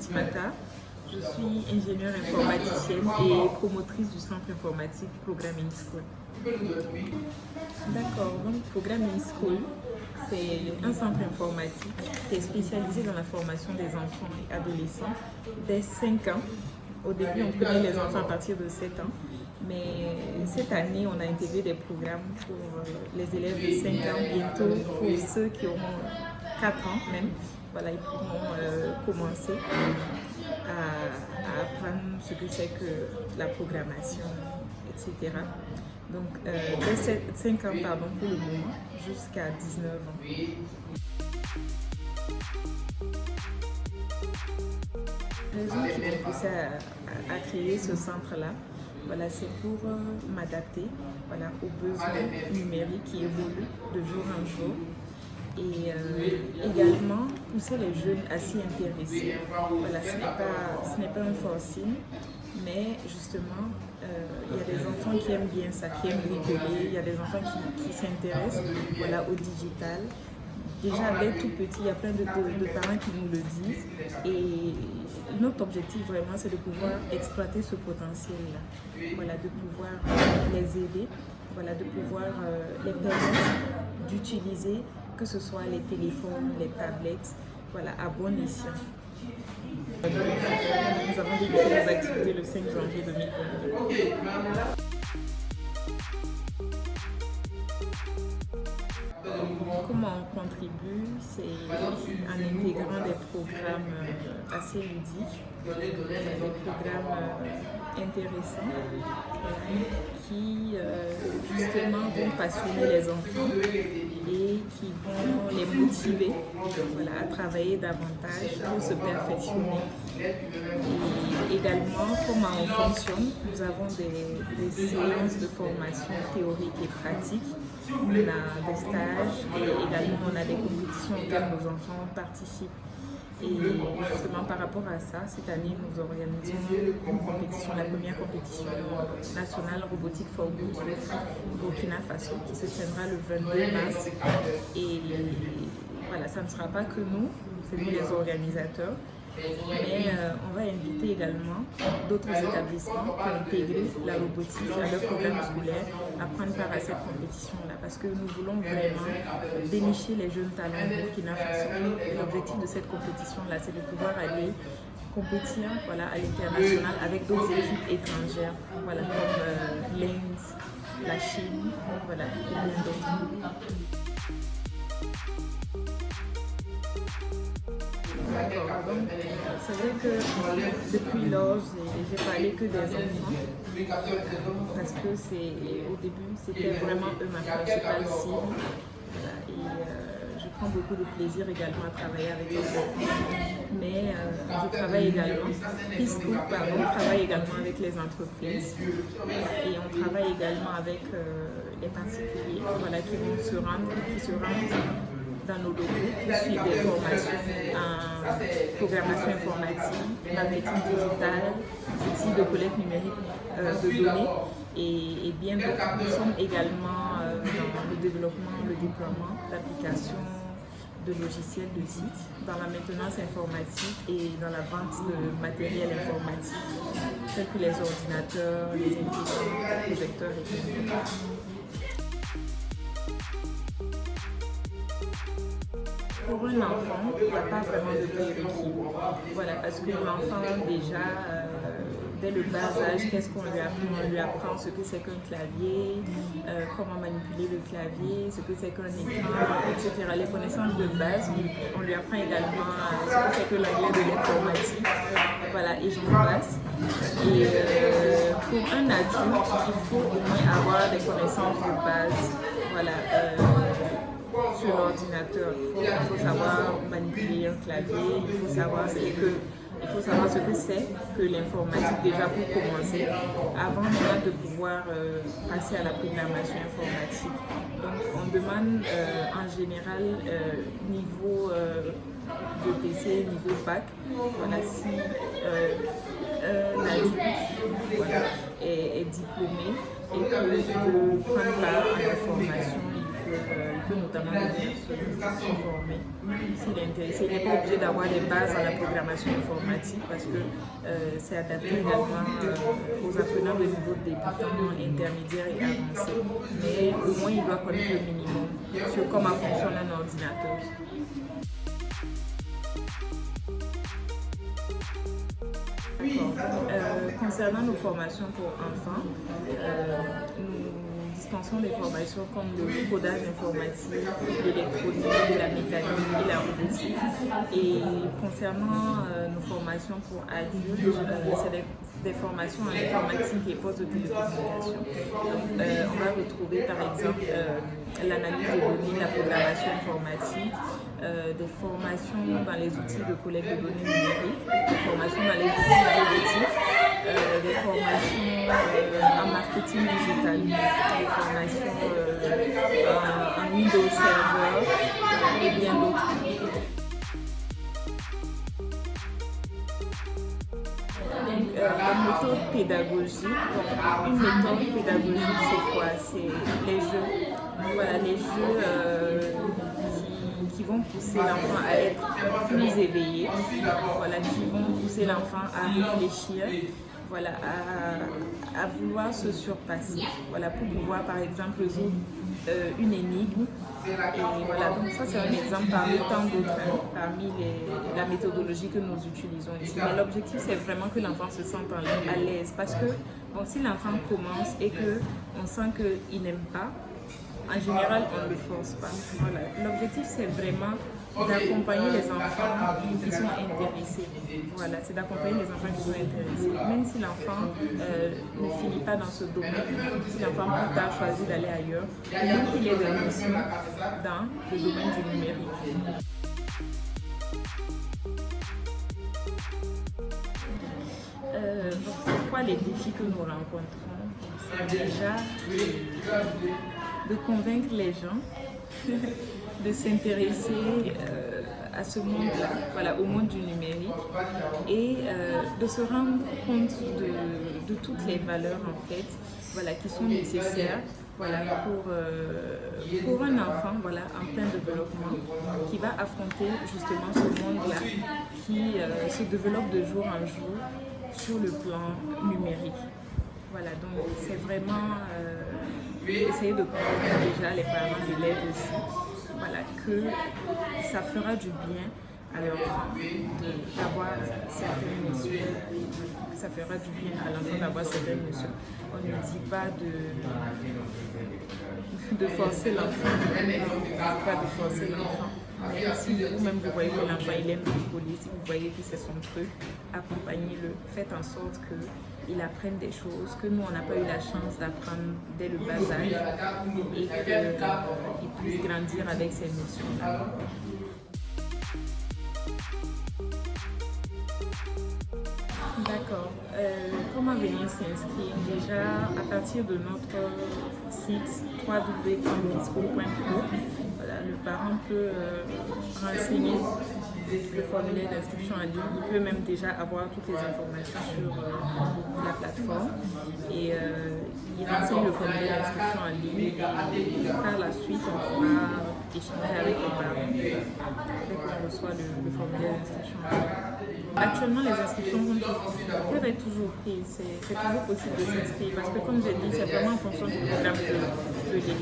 Fatimata. Je suis ingénieure informaticienne et promotrice du centre informatique Programming School. D'accord, donc Programming School, c'est un centre informatique qui est spécialisé dans la formation des enfants et adolescents dès 5 ans. Au début, on prenait les enfants à partir de 7 ans, mais cette année, on a intégré des programmes pour les élèves de 5 ans, bientôt pour ceux qui auront 4 ans même. Voilà, ils pourront commencer à apprendre ce que c'est que la programmation, etc. Donc, dès 5 ans pour le moment, jusqu'à 19 ans. La raison qui m'a poussée à créer ce centre-là, voilà, c'est pour m'adapter, voilà, aux besoins numériques qui évoluent de jour en jour. Et également pousser les jeunes à s'y intéresser. Voilà, ce n'est pas un forcing, mais justement, il y a des enfants qui aiment bien ça, qui aiment bricoler, il y a des enfants qui s'intéressent, voilà, au digital. Déjà, dès tout petit, il y a plein de parents qui nous le disent. Et notre objectif vraiment, c'est de pouvoir exploiter ce potentiel-là. Voilà, de pouvoir les aider, voilà, de pouvoir les permettre d'utiliser que ce soit les téléphones, les tablettes, voilà, à bon escient. Nous avons débuté nos activités le 5 janvier 2022. Comment on contribue, c'est en intégrant des programmes assez ludiques, des programmes intéressants qui justement vont passionner les enfants et qui vont les motiver, voilà, à travailler davantage pour se perfectionner. Et également, comment on fonctionne, nous avons des séances de formation théorique et pratique. On a des stages et également on a des compétitions auxquelles nos enfants participent. Et justement par rapport à ça, cette année nous organisons une compétition, la première compétition nationale robotique for good au Burkina Faso qui se tiendra le 22 mars. Et voilà, ça ne sera pas que nous, c'est nous les organisateurs. Mais on va inviter également d'autres établissements pour intégrer la robotique à leur programme scolaire, à prendre part à cette compétition-là, parce que nous voulons vraiment dénicher les jeunes talents au Burkina Faso. L'objectif de cette compétition-là, c'est de pouvoir aller compétir, voilà, à l'international avec d'autres équipes étrangères, voilà, comme l'Inde, la Chine, voilà, et bien d'autres. D'accord, donc c'est vrai que depuis lors, j'ai parlé que des enfants, parce que au début, c'était vraiment eux ma principale cible. Voilà, et je prends beaucoup de plaisir également à travailler avec les enfants. Mais je travaille également, on travaille également avec les entreprises et on travaille également avec les particuliers, voilà, qui se rendent dans nos locaux pour suivre des formations en programmation informatique, marketing digital, outils de collecte numérique de données et bien d'autres. Nous sommes également dans le développement, le déploiement d'applications, de logiciels, de sites, dans la maintenance informatique et dans la vente de matériel informatique, tels que les ordinateurs, les imprimantes, les projecteurs, etc. Pour un enfant, il n'y a pas vraiment de prérequis. Voilà, parce que l'enfant, déjà, dès le bas âge, qu'est-ce qu'on lui apprend? On lui apprend ce que c'est qu'un clavier, comment manipuler le clavier, ce que c'est qu'un écran, etc. Les connaissances de base, on lui apprend également ce que c'est que l'anglais de l'informatique. Voilà, et j'en passe. Et pour un adulte, il faut au moins avoir des connaissances de base. Voilà. Sur l'ordinateur, il faut savoir manipuler un clavier, il faut savoir ce que c'est que l'informatique déjà pour commencer, avant même de pouvoir passer à la programmation informatique. Donc on demande en général niveau de PC, niveau bac, voilà, si l'adulte, voilà, est diplômé et que veut prendre part à la formation. peut notamment venir se former s'il est intéressé. Il n'est pas obligé d'avoir des bases dans la programmation informatique parce que c'est adapté également aux apprenants de niveau débutant, intermédiaire et avancé. Mais au moins, il doit connaître le minimum sur comment fonctionne un ordinateur. Concernant nos formations pour enfants, nous dispensons des formations comme le codage informatique, l'électronique, la mécanique et la robotique. Et concernant nos formations pour adultes, c'est des formations en informatique et postes de télécommunication. On va retrouver par exemple l'analyse de données, la programmation informatique, des formations dans les outils de collecte de données numériques, des formations dans les outils robotiques, des formations en marketing digital, des formations en Windows Server et bien d'autres. La méthode pédagogique, une méthode pédagogique c'est quoi? C'est les jeux. Voilà, les jeux qui vont pousser l'enfant à être plus éveillé, voilà, qui vont pousser l'enfant à réfléchir, voilà, à vouloir se surpasser, voilà, pour pouvoir par exemple résoudre une énigme. Et voilà, donc ça c'est un exemple parmi tant d'autres, parmi la méthodologie que nous utilisons ici. Mais l'objectif c'est vraiment que l'enfant se sente à l'aise parce que bon, si l'enfant commence et qu'on sent qu'il n'aime pas, en général on ne le force pas. Voilà. L'objectif c'est vraiment d'accompagner les enfants qui sont intéressés. Voilà, c'est d'accompagner les enfants qui sont intéressés. Même si l'enfant ne finit pas dans ce domaine, si l'enfant plus tard choisit d'aller ailleurs, même qu'il ait des notions dans le domaine du numérique. C'est quoi les défis que nous rencontrons? C'est déjà de convaincre les gens de s'intéresser à ce monde-là, voilà, au monde du numérique, et de se rendre compte de toutes les valeurs en fait, voilà, qui sont nécessaires, voilà, pour un enfant, voilà, en plein développement, qui va affronter justement ce monde-là, qui se développe de jour en jour sur le plan numérique. Voilà, donc c'est vraiment essayer de convaincre déjà les parents d'élèves aussi, voilà, que ça fera du bien à l'enfant d'avoir certaines notions. Ça fera du bien à l'enfant d'avoir certaines notions. On ne dit pas de forcer l'enfant, pas de forcer l'enfant. Mais si vous-même vous voyez que l'enfant il aime bricoler, si vous voyez que c'est son truc, accompagnez-le, faites en sorte qu'il apprenne des choses que nous on n'a pas eu la chance d'apprendre dès le bas âge et qu'il puisse grandir avec ces notions-là. D'accord. Comment venir s'inscrire? Déjà, à partir de notre site www.combisco.pro, voilà, le parent peut renseigner le formulaire d'inscription en ligne. Il peut même déjà avoir toutes les informations sur la plateforme et il renseigne le formulaire d'inscription en ligne et par la suite on pourra échanger avec les parents dès qu'on reçoit le formulaire d'inscription en ligne. Actuellement, les inscriptions peuvent être toujours prises, c'est toujours possible de s'inscrire parce que comme j'ai dit, c'est vraiment en fonction du programme de l'élève.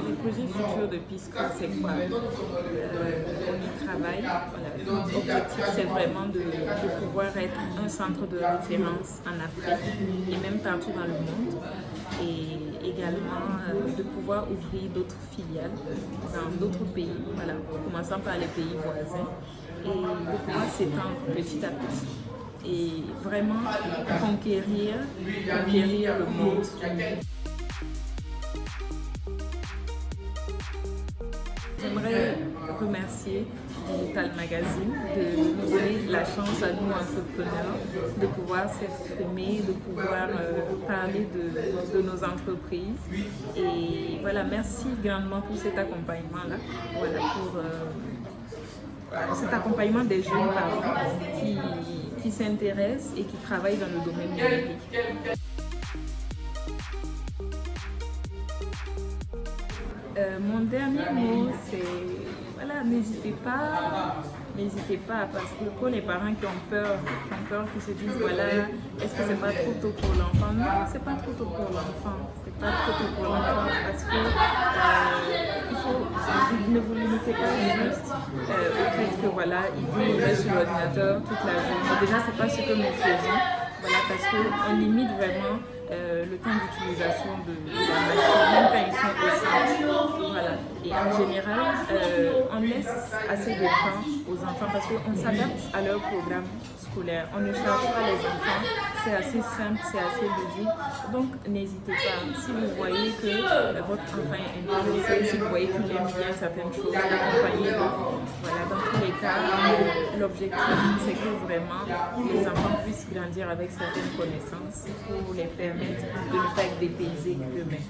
Les projets futurs de Pisco, c'est quoi? On y travaille. Voilà. L'objectif, c'est vraiment de pouvoir être un centre de référence en Afrique et même partout dans le monde. Et également de pouvoir ouvrir d'autres filiales dans d'autres pays, voilà, commençant par les pays voisins, et de pouvoir s'étendre petit à petit et vraiment conquérir le monde. J'aimerais remercier Digital Magazine de nous donner la chance à nous entrepreneurs de pouvoir s'exprimer, de pouvoir parler de nos entreprises. Et voilà, merci grandement pour cet accompagnement-là, voilà, pour cet accompagnement des jeunes parents qui qui s'intéressent et qui travaillent dans le domaine numérique. Mon dernier mot, c'est voilà, n'hésitez pas, parce que pour les parents qui ont peur, qui se disent voilà, est-ce que c'est pas trop tôt pour l'enfant? Non, c'est pas trop tôt pour l'enfant, c'est pas trop tôt pour l'enfant parce que ne vous limitez pas juste au fait que voilà, il reste sur l'ordinateur toute la journée. Déjà, c'est pas ce que nous faisons. Voilà, parce qu'on limite vraiment le temps d'utilisation de la machine, même quand ils sont au centre. Voilà. Et en général, on laisse assez de temps aux enfants parce qu'on s'adapte à leur programme scolaire. On ne charge pas les enfants, c'est assez simple, c'est assez ludique. Donc n'hésitez pas, si vous voyez que votre enfant est intéressé, si vous voyez qu'il aime bien certaines choses, accompagnez-le. Voilà, dans tous les cas, l'objectif c'est que vraiment les enfants puissent grandir avec certaines connaissances pour les permettre de ne pas être dépaysés eux-mêmes.